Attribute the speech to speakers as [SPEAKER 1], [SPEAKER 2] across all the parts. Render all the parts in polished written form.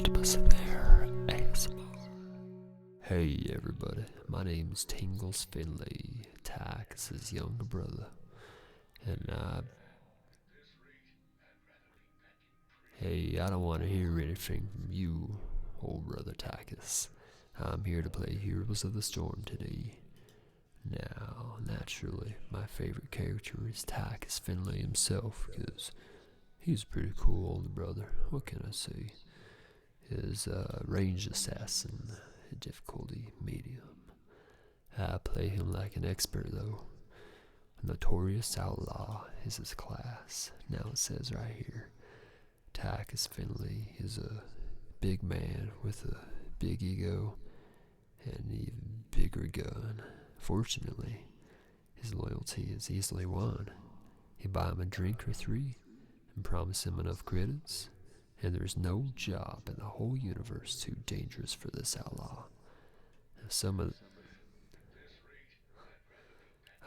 [SPEAKER 1] TychusASMR. Hey everybody, my name's Tingles Findlay, Tychus's younger brother, and I don't want to hear anything from you, old brother Tychus. I'm here to play Heroes of the Storm today. Now, naturally, my favorite character is Tychus Findlay himself, because he's a pretty cool older brother. What can I say? His ranged assassin, difficulty medium. I play him like an expert though. Notorious outlaw is his class. Now it says right here, Tychus Findlay is a big man with a big ego and an even bigger gun. Fortunately, his loyalty is easily won. You buy him a drink or three and promise him enough credits, and there's no job in the whole universe too dangerous for this outlaw.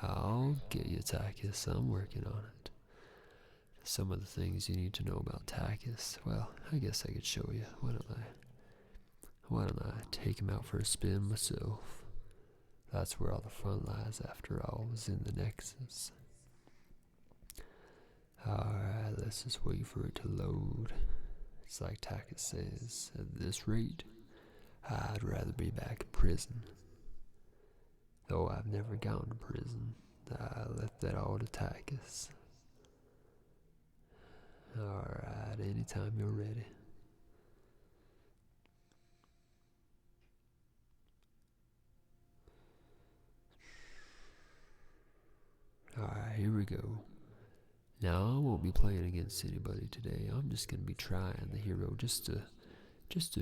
[SPEAKER 1] I'll get you, Tychus. I'm working on it. Some of the things you need to know about Tychus, well, I guess I could show you. Why don't I take him out for a spin myself? That's where all the fun lies after all, was in the Nexus. Alright, let's just wait for it to load. It's like Tychus says, at this rate, I'd rather be back in prison. Though I've never gone to prison, I left that all to Tychus. Alright, anytime you're ready. Alright, here we go. Now, I won't be playing against anybody today. I'm just going to be trying the hero just to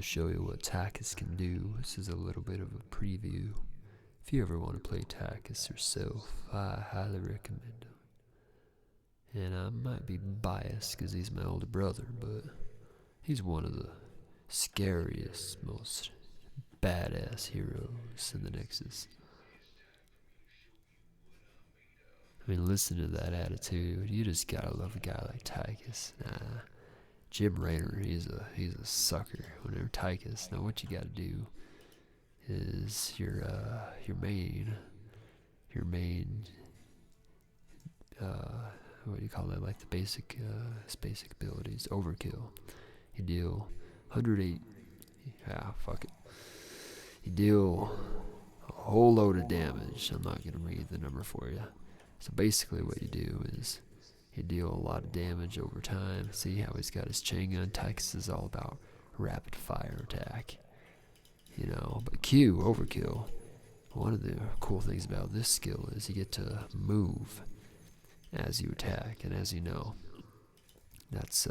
[SPEAKER 1] show you what Tychus can do. This is a little bit of a preview. If you ever want to play Tychus yourself, I highly recommend him. And I might be biased because he's my older brother, but he's one of the scariest, most badass heroes in the Nexus. I mean, listen to that attitude. You just gotta love a guy like Tychus. Jim Raynor, he's a sucker. Whenever Tychus, now what you gotta do is your main what do you call that? Like the basic abilities, overkill. You deal 108. Fuck it. You deal a whole load of damage. I'm not gonna read the number for you. So basically what you do is you deal a lot of damage over time. See how he's got his chain gun? Tychus is all about rapid fire attack. You know, but Q, overkill. One of the cool things about this skill is you get to move as you attack. And as you know, that's,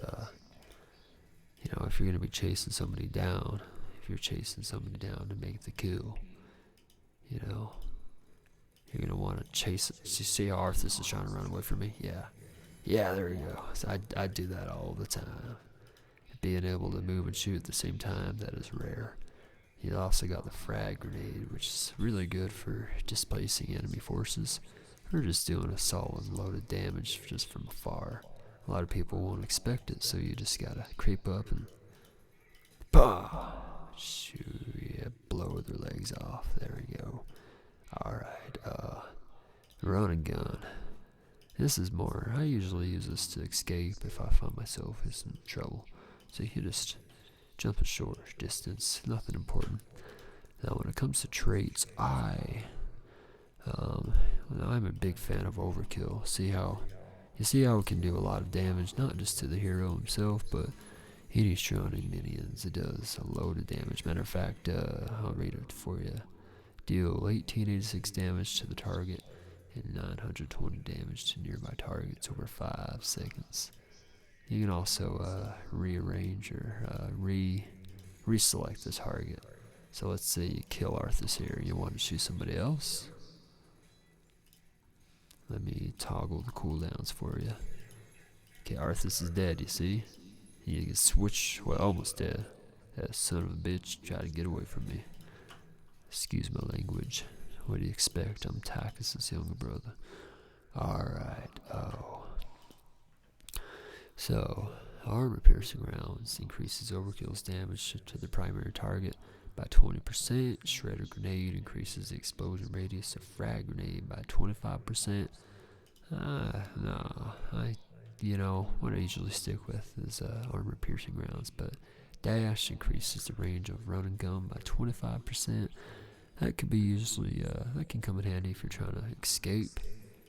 [SPEAKER 1] you know, if you're going to be chasing somebody down, if you're chasing somebody down to make the kill, you know, you're going to want to chase it. You see how Arthas is trying to run away from me? Yeah, there you go. So I do that all the time. Being able to move and shoot at the same time, that is rare. You also got the frag grenade, which is really good for displacing enemy forces, or just doing a solid load of damage just from afar. A lot of people won't expect it, so you just gotta creep up and bah! Shoot, yeah, blow their legs off. There we go. Alright, run and gun. This is more, I usually use this to escape if I find myself in some trouble. So you just jump a short distance, nothing important. Now when it comes to traits, I'm a big fan of overkill. You see how it can do a lot of damage, not just to the hero himself, but any surrounding minions. It does a load of damage. Matter of fact, I'll read it for you. Deal 1886 damage to the target and 920 damage to nearby targets over 5 seconds. You can also rearrange or reselect the target. So let's say you kill Arthas here, you want to shoot somebody else. Let me toggle the cooldowns for you. Okay, Arthas is dead, you see? You can switch, well, almost dead. That son of a bitch tried to get away from me. Excuse my language. What do you expect? I'm Tychus's younger brother. Alright, So, Armor-piercing rounds increases overkill's damage to the primary target by 20%. Shredder grenade increases the explosion radius of frag grenade by 25%. No, what I usually stick with is armor-piercing rounds, but dash increases the range of run and gun by 25%. That could be that can come in handy if you're trying to escape,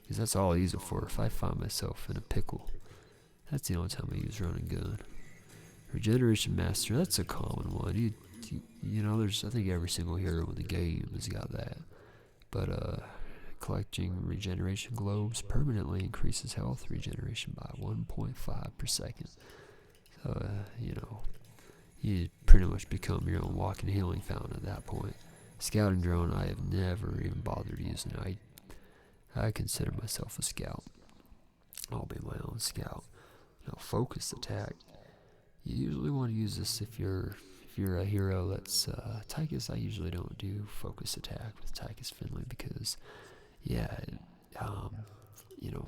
[SPEAKER 1] because that's all I use it for. If I find myself in a pickle, that's the only time I use run and gun. Regeneration Master, that's a common one. There's, I think every single hero in the game has got that. But collecting regeneration globes permanently increases health regeneration by 1.5 per second. So, you pretty much become your own walking healing fountain at that point. Scouting drone, I have never even bothered using. I consider myself a scout. I'll be my own scout. Now, focus attack. You usually want to use this if you're a hero that's Tychus. I usually don't do focus attack with Tychus Findlay because,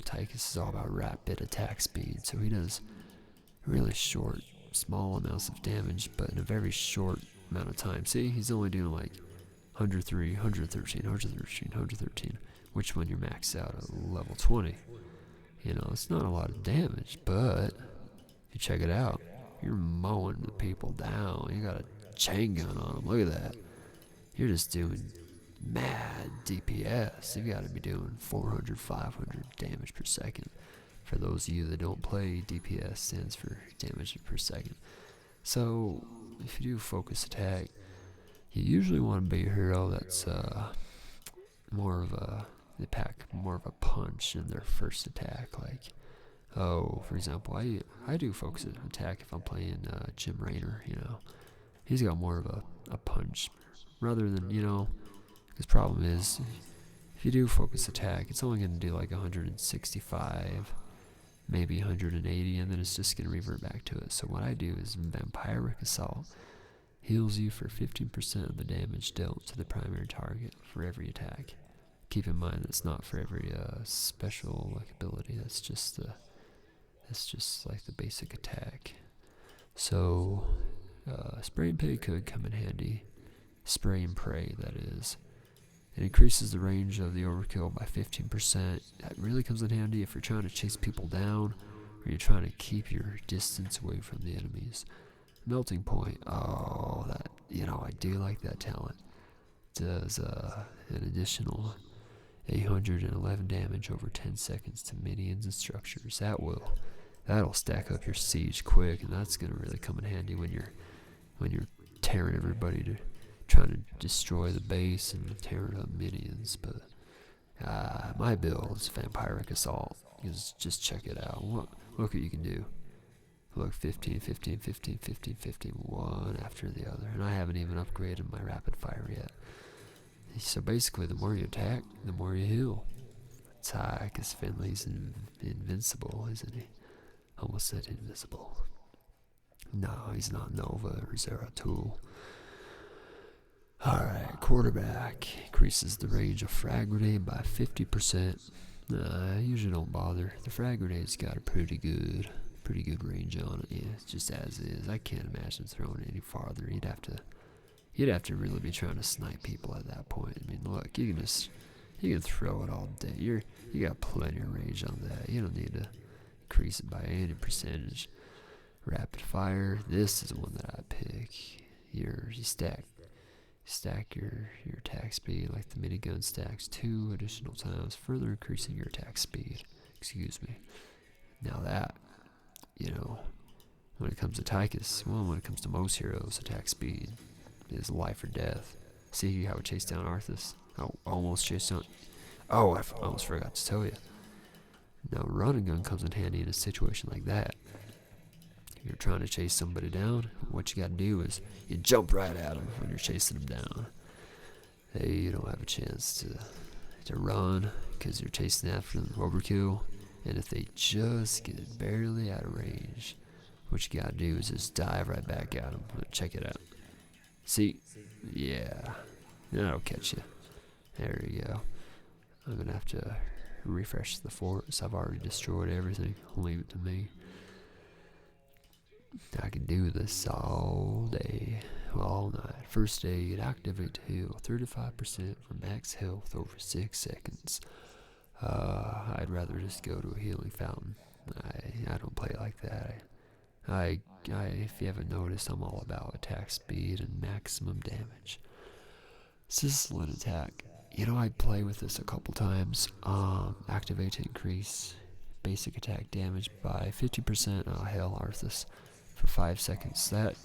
[SPEAKER 1] Tychus is all about rapid attack speed. So he does really short, small amounts of damage, but in a very short amount of time. See, he's only doing like 103, 113, 113, 113, which when you're maxed out at level 20, it's not a lot of damage, but if you check it out, you're mowing the people down. You got a chain gun on them. Look at that. You're just doing mad DPS. You got to be doing 400, 500 damage per second. For those of you that don't play, DPS stands for damage per second. So if you do focus attack, you usually want to be a hero that's they pack more of a punch in their first attack. Like, for example, I do focus attack if I'm playing Jim Raynor. He's got more of a punch rather than His problem is if you do focus attack, it's only going to do like 165, maybe 180, and then it's just going to revert back to it. So what I do is Vampiric Assault. Heals you for 15% of the damage dealt to the primary target for every attack. Keep in mind that's not for every special ability. That's just like the basic attack. So spray and pay could come in handy. Spray and pray, that is. It increases the range of the overkill by 15%. That really comes in handy if you're trying to chase people down or you're trying to keep your distance away from the enemies. Melting point, I do like that talent. Does an additional 811 damage over 10 seconds to minions and structures. That'll stack up your siege quick, and that's gonna really come in handy when you're tearing everybody trying to destroy the base and tearing up minions. But my build is Vampiric Assault. Just check it out. Look what you can do. Look, 15, 15, 15, 15, 15, one after the other. And I haven't even upgraded my rapid fire yet. So basically, the more you attack, the more you heal. Tychus Findlay's invincible, isn't he? Almost said invisible. No, he's not Nova or Zeratul. Alright, quarterback. Increases the range of frag grenade by 50%. I usually don't bother. The frag grenade's got a pretty good range on it. Yeah, it's just as is. I can't imagine throwing it any farther. You'd have to really be trying to snipe people at that point. I mean, look, you can throw it all day. You got plenty of range on that. You don't need to increase it by any percentage. Rapid fire. This is the one that I pick. You stack your attack speed like the minigun stacks 2 additional times, further increasing your attack speed. Excuse me. Now that, when it comes to Tychus, when it comes to most heroes, attack speed is life or death. See how it chased down Arthas? Almost chased down. I almost forgot to tell you. Now, run and gun comes in handy in a situation like that. If you're trying to chase somebody down, what you got to do is you jump right at them when you're chasing them down. You don't have a chance to run because you're chasing after them overkill. And if they just get barely out of range, what you gotta do is just dive right back at them. Check it out. See? Yeah. That'll catch you. There you go. I'm gonna have to refresh the forts. I've already destroyed everything. Leave it to me. I can do this all day, well, all night. First aid, activate to heal, 35% for max health over 6 seconds. I'd rather just go to a healing fountain. I don't play like that. If you haven't noticed, I'm all about attack speed and maximum damage. Sizzling attack. You know, I play with this a couple times. Activate to increase basic attack damage by 50%. Oh, hell, Arthas. For 5 seconds. That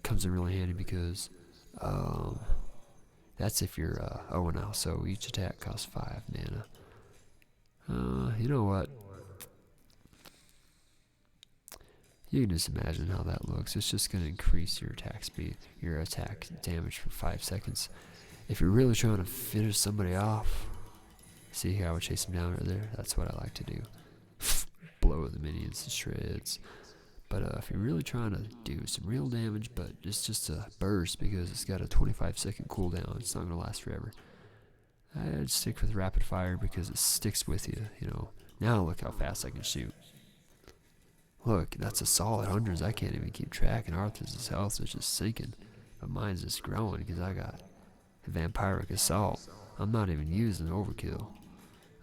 [SPEAKER 1] comes in really handy because that's if you're 0-0. So each attack costs 5 mana. You know what? You can just imagine how that looks. It's just going to increase your attack speed, your attack damage for 5 seconds. If you're really trying to finish somebody off, see how I would chase them down right there? That's what I like to do. Blow the minions to shreds. But if you're really trying to do some real damage, but it's just a burst because it's got a 25-second cooldown, it's not going to last forever. I'd stick with rapid fire because it sticks with you, you know. Now look how fast I can shoot. Look, that's a solid hundreds. I can't even keep track, and Arthur's health is just sinking. But mine's just growing because I got Vampiric Assault. I'm not even using Overkill.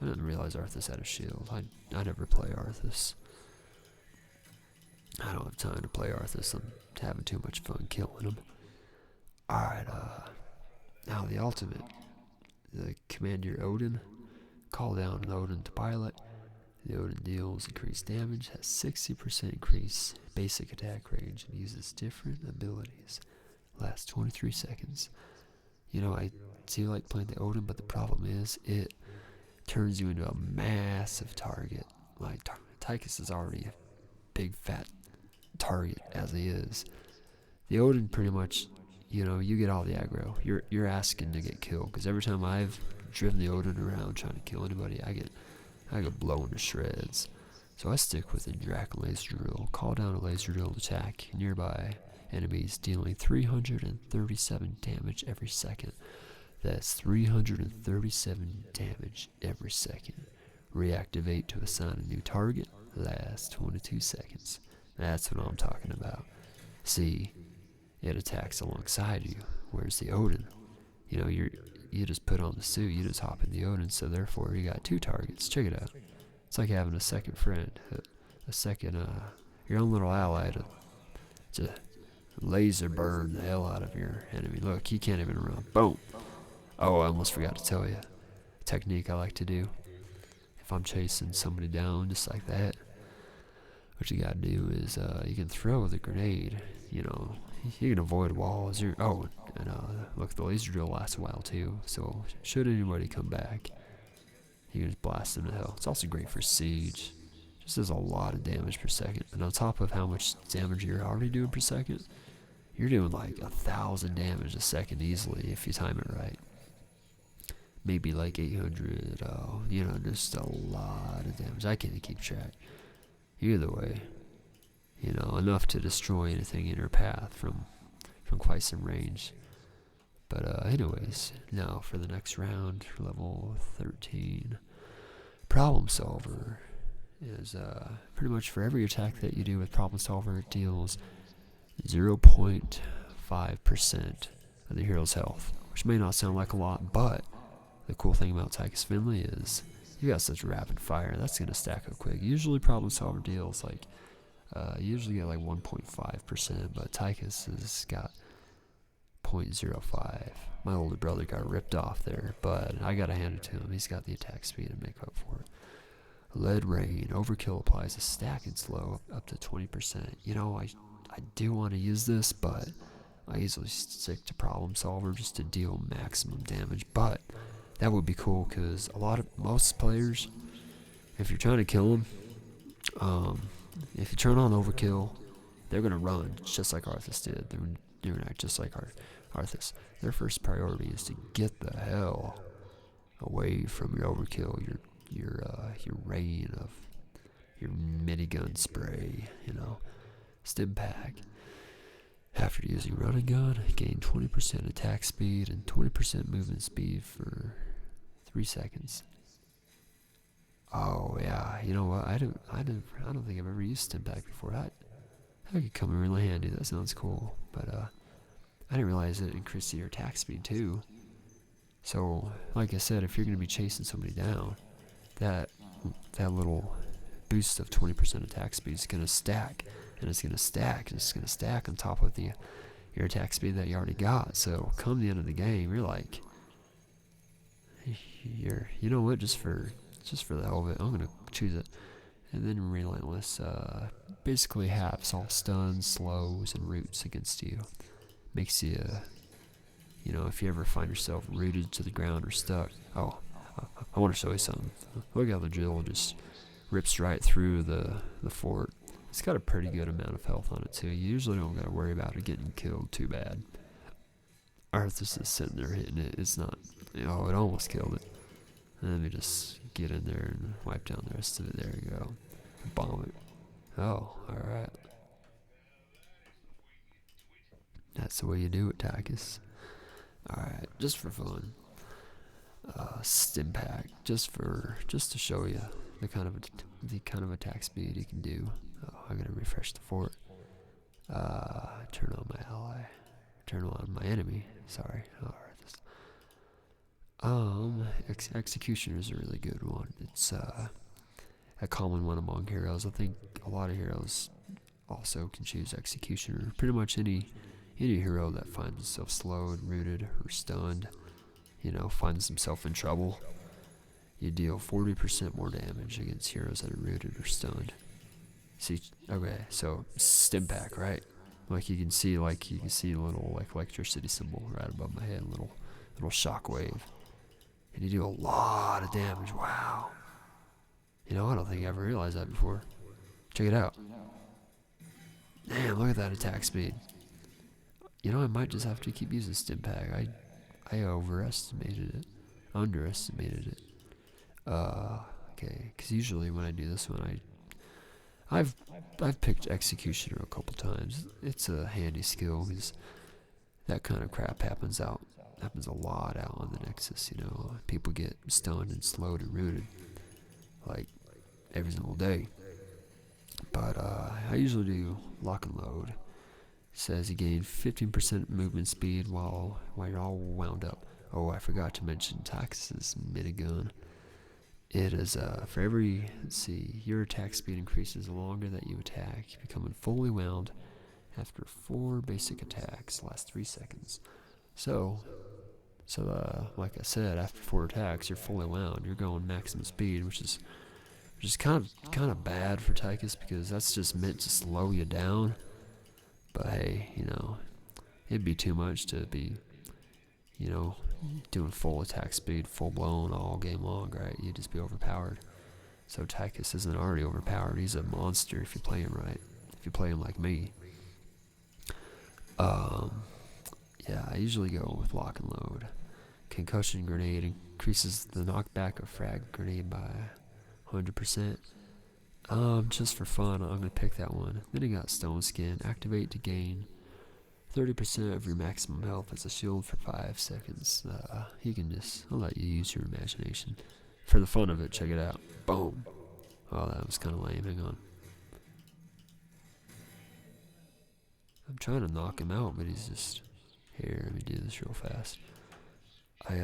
[SPEAKER 1] I didn't realize Arthas had a shield. I never play Arthas. I don't have time to play Arthas. I'm having too much fun killing him. Alright, now the ultimate. The Commander Odin. Call down an Odin to pilot. The Odin deals increased damage, has 60% increase basic attack range, and uses different abilities. Lasts 23 seconds. You know, I do like playing the Odin, but the problem is it turns you into a massive target. Like, Tychus is already a big fat target as he is. The Odin pretty much, you know, you get all the aggro. You're asking to get killed, because every time I've driven the Odin around trying to kill anybody, I get blown to shreds. So I stick with the Drac Laser Drill. Call down a laser drill to attack nearby enemies, dealing 337 damage every second. That's 337 damage every second. Reactivate to assign a new target. Lasts 22 seconds. That's what I'm talking about. See, it attacks alongside you. Whereas the Odin, you know, you just put on the suit, you just hop in the Odin, so therefore you got 2 targets. Check it out. It's like having a second friend, a second, your own little ally to laser burn the hell out of your enemy. Look, he can't even run. Boom. Oh, I almost forgot to tell you. A technique I like to do. If I'm chasing somebody down just like that, what you gotta do is, you can throw the grenade, you know, you can avoid walls. Look, the laser drill lasts a while too, so should anybody come back, you can just blast them to hell. It's also great for siege. Just does a lot of damage per second, and on top of how much damage you're already doing per second, you're doing like 1,000 damage a second easily if you time it right. Maybe like 800, you know, just a lot of damage. I can't keep track. Either way, you know, enough to destroy anything in your path from quite some range. But anyways, now for the next round, level 13. Problem Solver is pretty much for every attack that you do with Problem Solver, it deals 0.5% of the hero's health, which may not sound like a lot, but the cool thing about Tychus Findlay is you got such rapid fire, that's going to stack up quick. Usually Problem Solver deals like, you usually get like 1.5%, but Tychus has got 0.05. My older brother got ripped off there, but I got to hand it to him. He's got the attack speed to make up for it. Lead Rain. Overkill applies a stack and slow up to 20%. You know, I do want to use this, but I usually stick to Problem Solver just to deal maximum damage. But that would be cool because most players, if you're trying to kill them, if you turn on Overkill, they're going to run just like Arthas did. They're doing that just like Arthas. Their first priority is to get the hell away from your Overkill, your rain of your minigun spray, you know, stim pack. After using running gun, gain 20% attack speed and 20% movement speed for 3 seconds. Oh yeah, you know what? I don't think I've ever used stim pack before. that could come in really handy. That sounds cool. But I didn't realize it increased your attack speed too. So, like I said, if you're going to be chasing somebody down, that little boost of 20% attack speed is going to stack, and it's going to stack, and it's going to stack on top of your attack speed that you already got. So, come the end of the game, you're like, you know what? Just for the hell of it, I'm going to choose it. And then Relentless basically halves all stuns, slows, and roots against you. Makes you, if you ever find yourself rooted to the ground or stuck. Oh, I want to show you something. Look how the drill just rips right through the fort. It's got a pretty good amount of health on it too. You usually don't got to worry about it getting killed too bad. Arthur's just sitting there hitting it. It's not, it almost killed it. And let me just get in there and wipe down the rest of it. There you go. Bomb it. Oh, alright. That's the way you do it, Tychus. Alright, just for fun. Stim pack, just to show you the kind of attack speed you can do. Oh, I'm gonna refresh the fort. Turn on my ally. Turn on my enemy. Sorry. Executioner is a really good one. It's a common one among heroes. I think a lot of heroes also can choose Executioner. Pretty much any hero that finds himself slowed, rooted, or stunned, finds himself in trouble, you deal 40% more damage against heroes that are rooted or stunned. See, okay, so stim pack, right? Like you can see a little electricity symbol right above my head, little shock wave. And you do a lot of damage. Wow. I don't think I ever realized that before. Check it out. Damn, look at that attack speed. I might just have to keep using stim pack. I underestimated it. Okay, because usually when I do this one, I've picked Executioner a couple times. It's a handy skill because that kind of crap happens a lot out on the Nexus. People get stunned and slowed and rooted like every single day. But I usually do lock and load. It says you gain 15% movement speed while you're all wound up. Oh, I forgot to mention Tychus's minigun. It is for every, your attack speed increases the longer that you attack, becoming fully wound after 4 basic attacks last 3 seconds. So like I said, after 4 attacks, you're fully wound. You're going maximum speed, which is kind of bad for Tychus because that's just meant to slow you down. But hey, it'd be too much to be, doing full attack speed, full blown all game long, right? You'd just be overpowered. So Tychus isn't already overpowered. He's a monster if you play him right. If you play him like me. Yeah, I usually go with lock and load. Concussion grenade increases the knockback of frag grenade by 100%. Just for fun, I'm gonna pick that one. Then you got Stone Skin. Activate to gain 30% of your maximum health as a shield for 5 seconds. I'll let you use your imagination. For the fun of it, check it out. Boom. Oh, that was kind of lame. Hang on. I'm trying to knock him out, but he's just... Here, let me do this real fast. I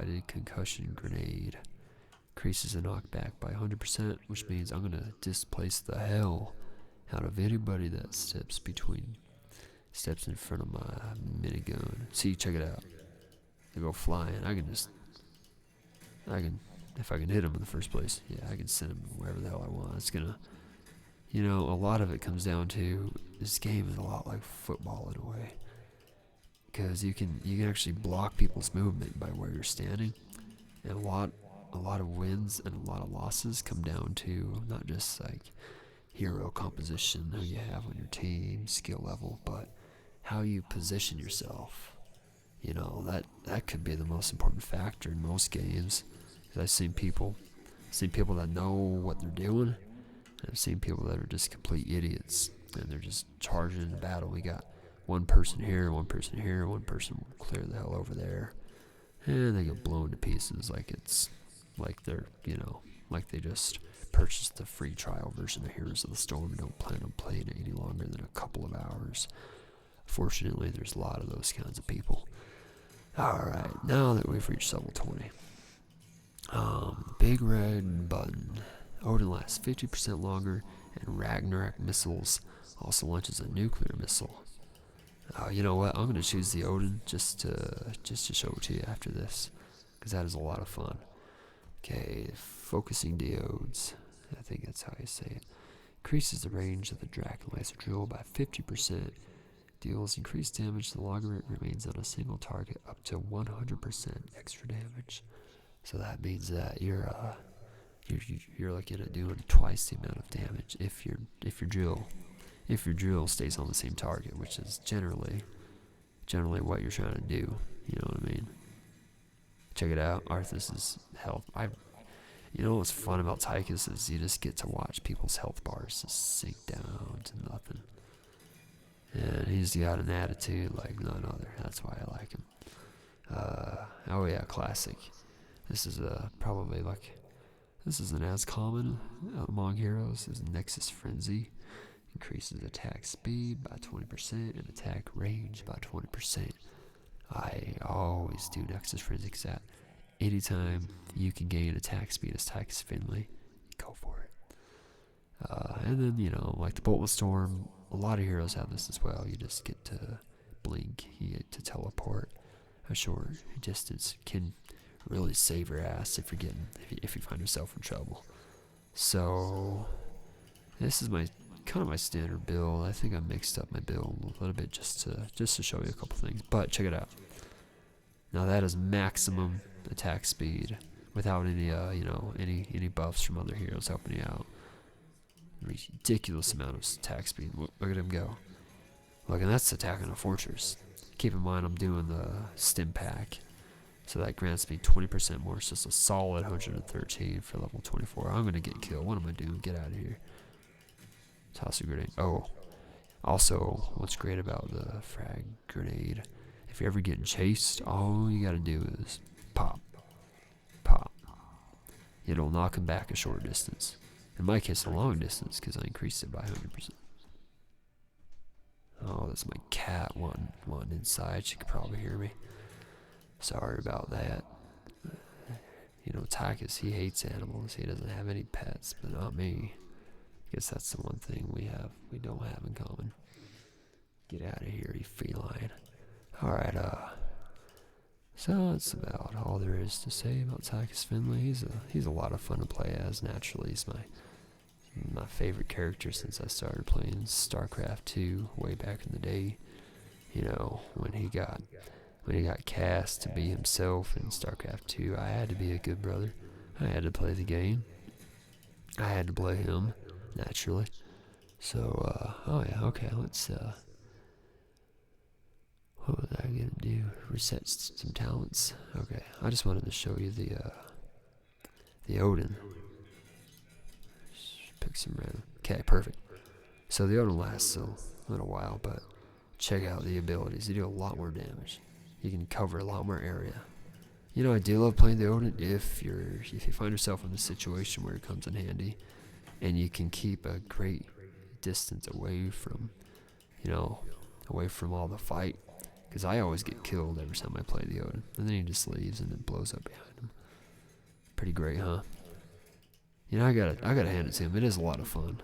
[SPEAKER 1] did concussion grenade. Increases the knockback by 100%, which means I'm gonna displace the hell out of anybody that steps in front of my minigun. See, check it out. They go flying. If I can hit them in the first place, yeah, I can send them wherever the hell I want. It's gonna, a lot of it comes down to this game is a lot like football in a way, because you can actually block people's movement by where you're standing, and a lot of wins and a lot of losses come down to not just like hero composition, who you have on your team, skill level, but how you position yourself. That could be the most important factor in most games. Because I've seen people that know what they're doing, and I've seen people that are just complete idiots, and they're just charging into battle. We got one person here, one person here, one person will clear the hell over there, and they get blown to pieces like they're, like they just purchased the free trial version of Heroes of the Storm and don't plan on playing it any longer than a couple of hours. Fortunately, there's a lot of those kinds of people. Alright, now that we've reached level 20. Big red button. Odin lasts 50% longer, and Ragnarok missiles also launches a nuclear missile. You know what? I'm gonna choose the Odin just to show it to you after this, because that is a lot of fun. Okay, focusing diodes. I think that's how you say it. Increases the range of the Draken laser drill by 50%. Deals increased damage the longer it remains on a single target, up to 100% extra damage. So that means that you're looking at doing twice the amount of damage if your drill stays on the same target, which is generally what you're trying to do. You know what I mean? Check it out. Arthas's health. You know what's fun about Tychus is you just get to watch people's health bars just sink down to nothing. And he's got an attitude like none other. That's why I like him. Oh yeah, classic. This is this isn't as common among heroes as Nexus Frenzy. Increases attack speed by 20% and attack range by 20%. I always do Nexus Frenzy because that anytime you can gain attack speed as Tychus Findlay, go for it. And then, you know, like the Boltless Storm, a lot of heroes have this as well. You just get to blink, you get to teleport a short distance. Can really save your ass if you find yourself in trouble. So this is kind of my standard build. I think I mixed up my build a little bit just to show you a couple things. But check it out. Now that is maximum attack speed without any any buffs from other heroes helping you out. Ridiculous amount of attack speed. Look at him go. Look, and that's attacking a fortress. Keep in mind I'm doing the stim pack, so that grants me 20% more. It's just a solid 113 for level 24. I'm gonna get killed. What am I doing? Get out of here. Toss a grenade. Oh, also, what's great about the frag grenade, if you're ever getting chased, all you gotta do is pop. It'll knock him back a short distance. In my case, a long distance, because I increased it by 100%. Oh, that's my cat wanting inside. She could probably hear me. Sorry about that. You know, Tychus, he hates animals. He doesn't have any pets, but not me. I guess that's the one thing we don't have in common. Get out of here, you feline. Alright, so that's about all there is to say about Tychus Findlay. He's a lot of fun to play as. Naturally, he's my favorite character since I started playing StarCraft 2 way back in the day. You know, when he got cast to be himself in StarCraft 2, I had to be a good brother. I had to play the game. I had to play him, naturally. So, oh yeah, okay, let's, what was I gonna do? Reset some talents. Okay, I just wanted to show you the Odin. Just pick some random. Okay, perfect. So the Odin lasts a little while, but check out the abilities. They do a lot more damage. You can cover a lot more area. You know, I do love playing the Odin if you find yourself in a situation where it comes in handy, and you can keep a great distance away from, away from all the fight. Because I always get killed every time I play the Odin, and then he just leaves and it blows up behind him. Pretty great, huh? You know, I gotta hand it to him. It is a lot of fun.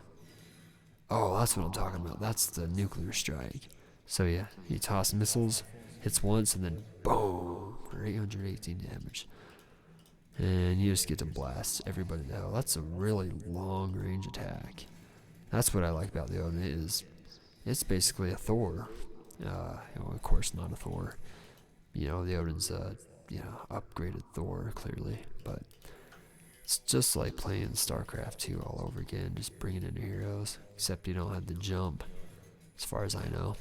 [SPEAKER 1] Oh, that's what I'm talking about. That's the nuclear strike. So yeah, you toss missiles, hits once, and then boom, for 818 damage. And you just get to blast everybody to hell. That's a really long range attack. That's what I like about the Odin. It's basically a Thor. Of course not a Thor. The Odin's upgraded Thor, clearly, but it's just like playing StarCraft 2 all over again, just bringing in heroes, except you don't have the jump, as far as I know.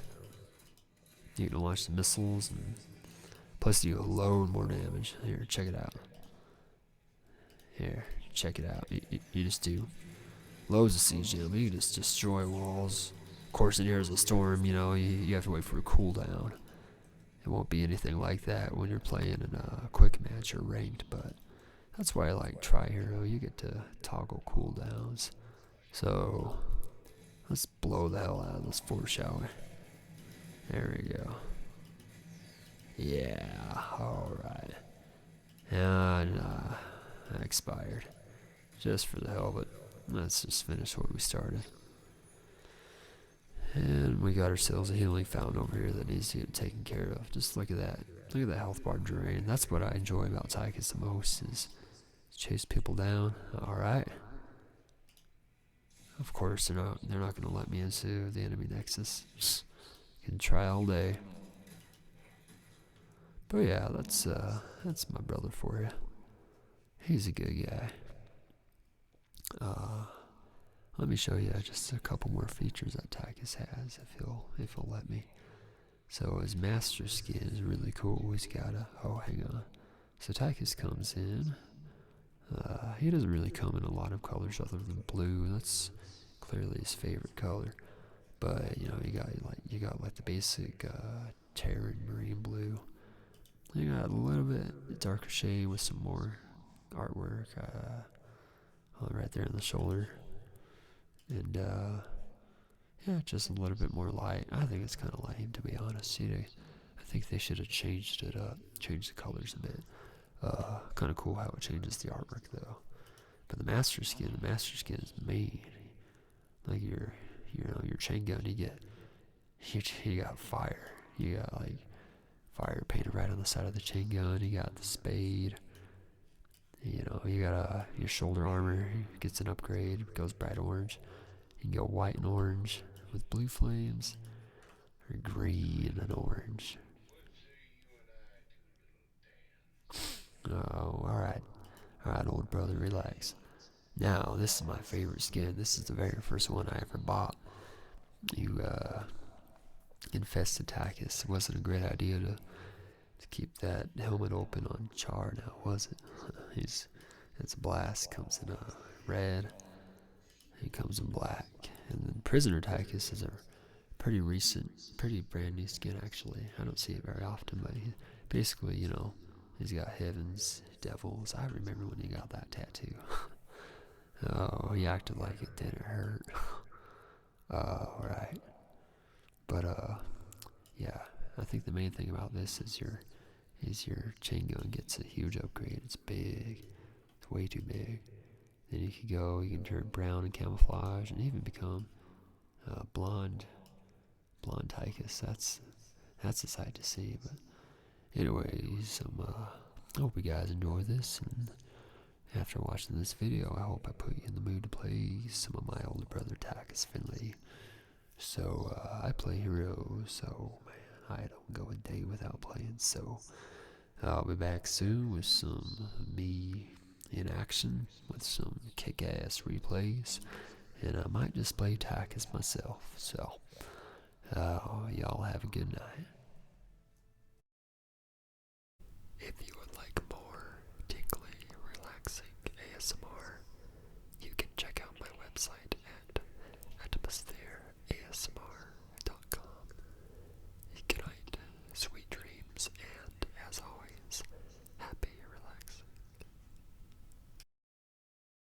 [SPEAKER 1] You can launch the missiles, and plus you load more damage. Here, check it out. Here, check it out. You just do loads of siege damage. You just destroy walls. Of course, in Heroes of the Storm, you have to wait for a cooldown. It won't be anything like that when you're playing in a quick match or ranked, but That's why I like Tri-Hero. You get to toggle cooldowns. So let's blow the hell out of this force shower. There we go. Yeah, alright. And that expired. Just for the hell of it. Let's just finish what we started. And we got ourselves a healing fountain over here that needs to get taken care of. Just look at that. Look at that health bar drain. That's what I enjoy about Tychus the most, is chase people down. Alright. Of course they're not gonna let me into the enemy Nexus. Can try all day. But yeah, that's my brother for you. He's a good guy. Let me show you just a couple more features that Tychus has, if he'll let me. So his master skin is really cool. He's got hang on. So Tychus comes in. He doesn't really come in a lot of colors other than blue. That's clearly his favorite color. But you got like the basic Terran marine blue. You got a little bit darker shade with some more artwork right there on the shoulder. And yeah, just a little bit more light. I think it's kind of lame, to be honest. I think they should have changed it up, changed the colors a bit. Kind of cool how it changes the artwork though. But the master skin is main. Like your chain gun, you got fire. You got like fire painted right on the side of the chain gun. You got the spade. You got your shoulder armor gets an upgrade, goes bright orange. You can go white and orange with blue flames, or green and orange. Oh, alright, old brother, relax. Now, this is my favorite skin. This is the very first one I ever bought. You infested Tychus. It wasn't a great idea to keep that helmet open on Char now, was it? It's a blast. Comes in red. He comes in black. And then Prisoner Tychus is a pretty brand new skin actually. I don't see it very often, but he basically, he's got heavens, devils. I remember when he got that tattoo. Oh, he acted like it didn't hurt. Right. But yeah, I think the main thing about this is your chain gun gets a huge upgrade. It's big. It's way too big. Then you can turn brown and camouflage and even become blonde Tychus. That's a sight to see. But anyways, I hope you guys enjoy this, and after watching this video, I hope I put you in the mood to play some of my older brother Tychus Findlay. So I play heroes, so man, I don't go a day without playing. So I'll be back soon with some me in action with some kick-ass replays, and I might just play Tychus myself. So y'all have a good night. If you would like more tingly, relaxing ASMR, you can check out my website at ASMR.